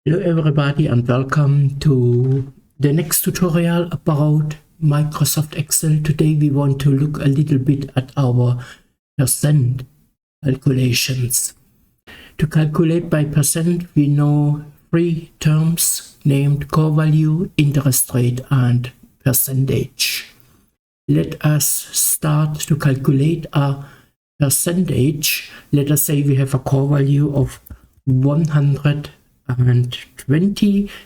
Hello everybody and welcome to the next tutorial about Microsoft Excel. Today we want to look a little bit at our percent calculations. To calculate by percent, we know three terms named core value, interest rate and percentage. Let us start to calculate a percentage. Let us say we have a core value of 120.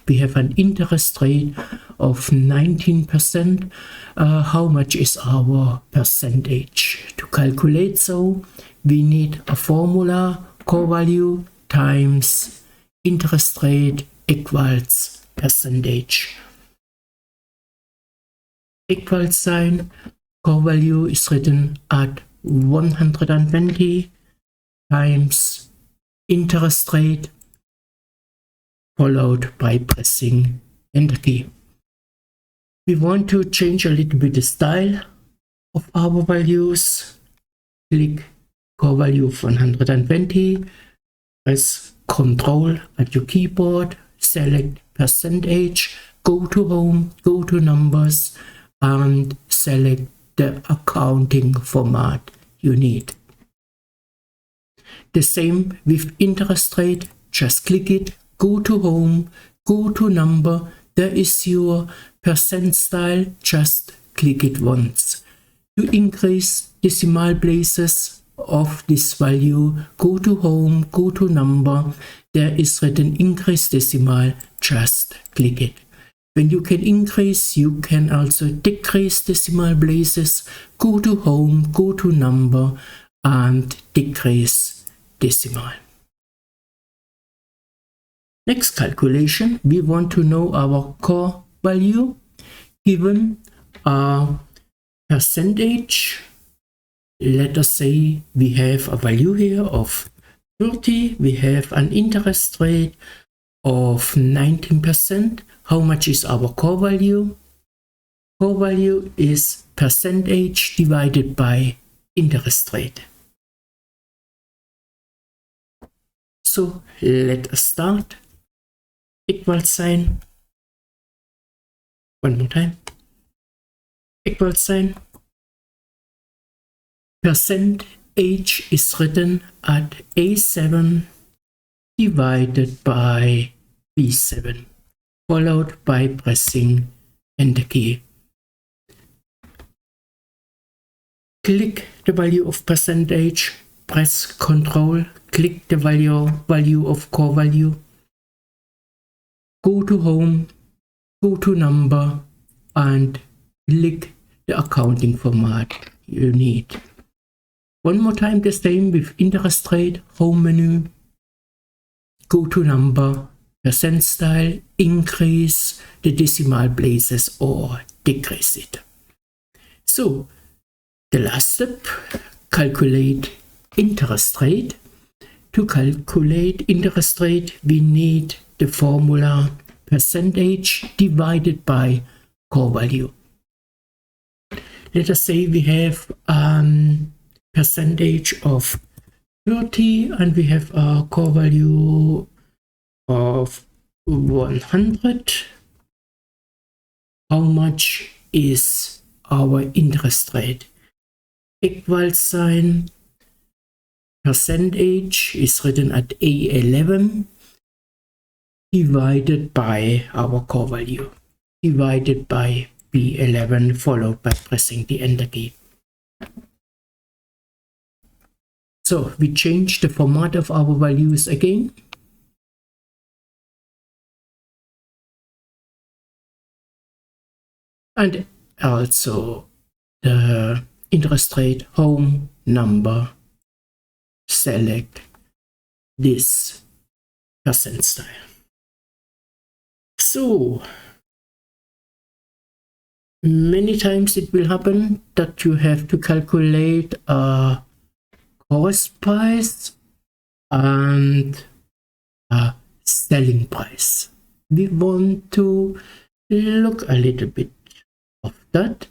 We have an interest rate of 19%. How much is our percentage? To calculate so, we need a formula: core value times interest rate equals percentage. Equal sign, core value is written at 120 times interest rate, followed by pressing Enter key. We want to change a little bit the style of our values. Click core value of 120, press Ctrl at your keyboard, select percentage, go to Home, go to Numbers, and select the accounting format you need. The same with interest rate, just click it, go to Home, go to Number, there is your percent style, just click it once. To increase decimal places of this value, go to Home, go to Number, there is written increase decimal, just click it. When you can increase, you can also decrease decimal places. Go to Home, go to Number, and decrease decimal. Next calculation, we want to know our core value given a percentage. Let us say we have a value here of 30. We have an interest rate of 19%. How much is our core value? Core value is percentage divided by interest rate. So let us start. Equal sign. One more time. Equal sign. Percentage is written at A7 divided by B7, followed by pressing Enter key. Click the value of percentage, press Ctrl, click the value of core value, go to Home, go to Number, and click the accounting format you need. One more time, the same with interest rate, Home menu, go to Number, percent style, increase the decimal places or decrease it. So the last step, calculate interest rate. To calculate interest rate, we need the formula percentage divided by core value. Let us say we have percentage of 30 and we have a core value of 100. How much is our interest rate? Equal sign, percentage is written at A11 divided by our core value, divided by B11, followed by pressing the Enter key. So we change the format of our values again. And also the interest rate, Home, Number, select this percent style. So many times it will happen that you have to calculate a cost price and a selling price. We want to look a little bit of that.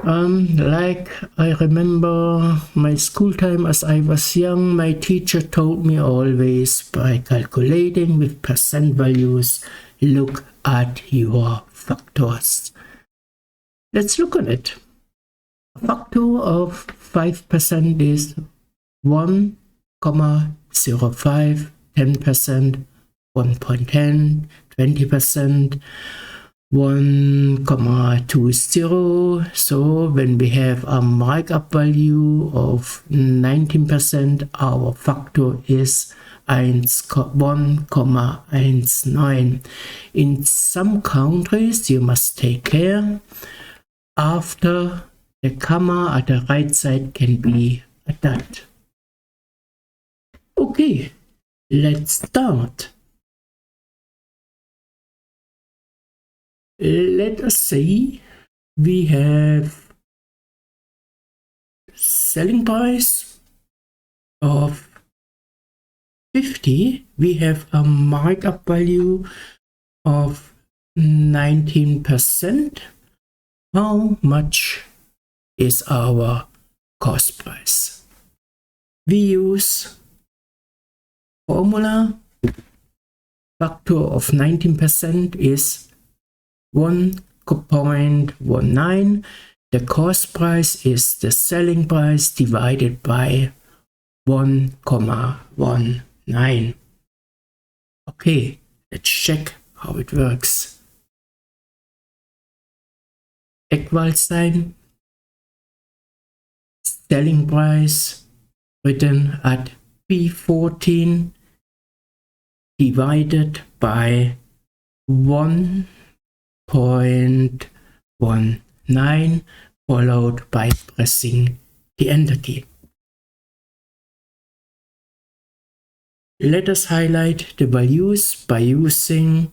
Like I remember my school time as I was young, my teacher told me always by calculating with percent values, look at your factors. Let's look at it. A factor of 5% is 1,05, 10%, 1.10, 20%, 1,20. So when we have a markup value of 19%, our factor is 1,19. In some countries, you must take care. After the comma at the right side can be a dot. Okay, let's start. Let us say we have selling price of 50. We have a markup value of 19%. How much is our cost price? We use formula. Factor of 19% is 1.19. The cost price is the selling price divided by 1,19. Okay, let's check how it works. Equal sign, selling price written at P14 divided by 1.19 followed by pressing the enter key. Let us highlight the values by using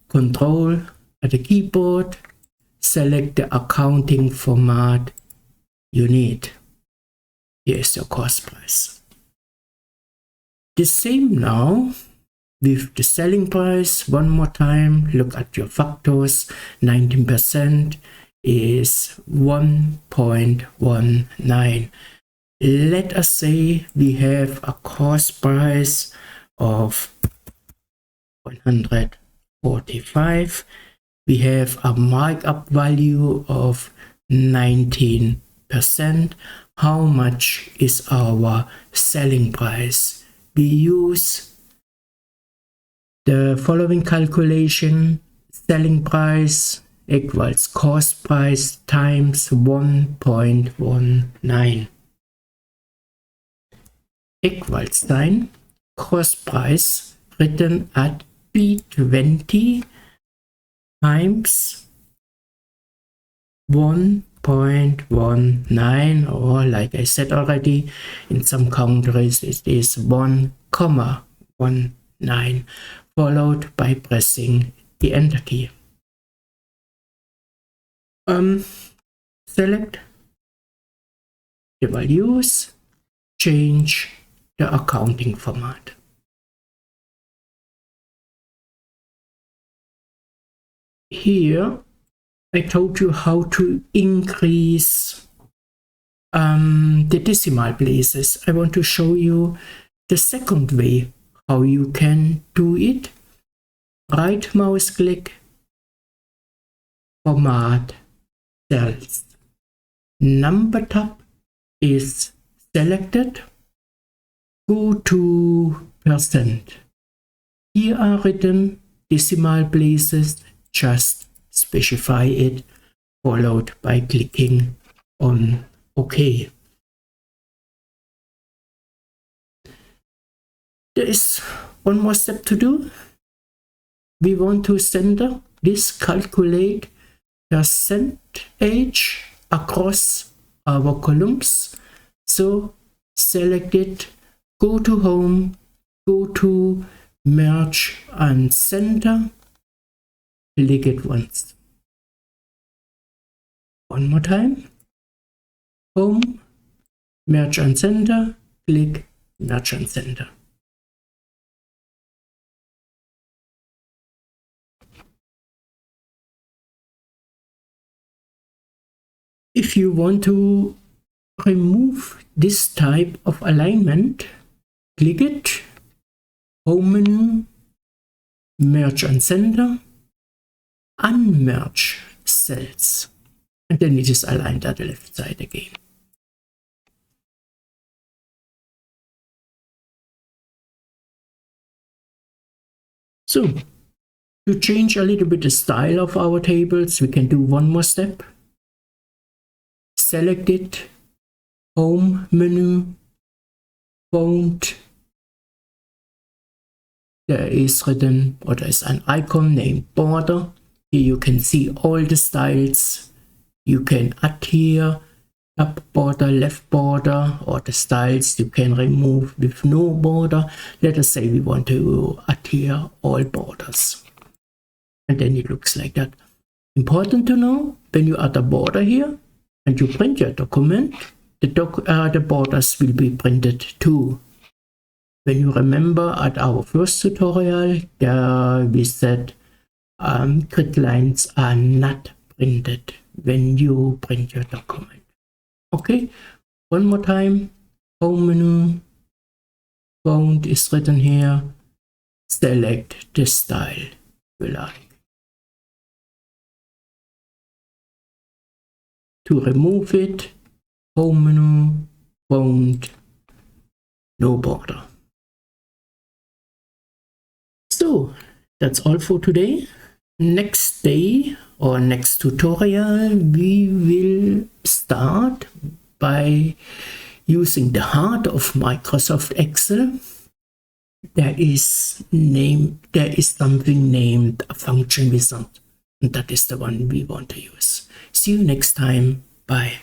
Control at the keyboard. Select the accounting format you need. Here is your cost price. The same now with the selling price. One more time, look at your factors. 19% is 1.19. Let us say we have a cost price of 145. We have a markup value of 19%. How much is our selling price? We use the following calculation. Selling price equals cost price times 1.19. Equals sign, cost price written at P20 times 1.19, or like I said already, in some countries it is 1,19, followed by pressing the enter key. Select the values, change the accounting format. Here I told you how to increase the decimal places. I want to show you the second way how you can do it. Right mouse click, format cells. Number tab is selected. Go to percent. Here are written decimal places. Just specify it, followed by clicking on OK. There is one more step to do. We want to center this calculate percentage across our columns. So select it, go to home, go to merge and center, click it once. One more time, home, merge and center, click merge and center. If you want to remove this type of alignment, click it, Home menu, Merge and Center, Unmerge cells, and then it is aligned at the left side again. So, to change a little bit the style of our tables, we can do one more step. Select it, Home menu, Font. There is written, or there is an icon named Border. Here you can see all the styles. You can add here up border, left border, or the styles you can remove with no border. Let us say we want to add here all borders. And then it looks like that. Important to know, when you add a border here and you print your document, the borders will be printed too. When you remember at our first tutorial, we said grid lines are not printed when you print your document. Okay, one more time, Home menu, Font is written here, select the style you like. To remove it, Home menu, Font, no border. So that's all for today. Next day or next tutorial, we will start by using the heart of Microsoft Excel. There is something named a function wizard, and that is the one we want to use. See you next time. Bye.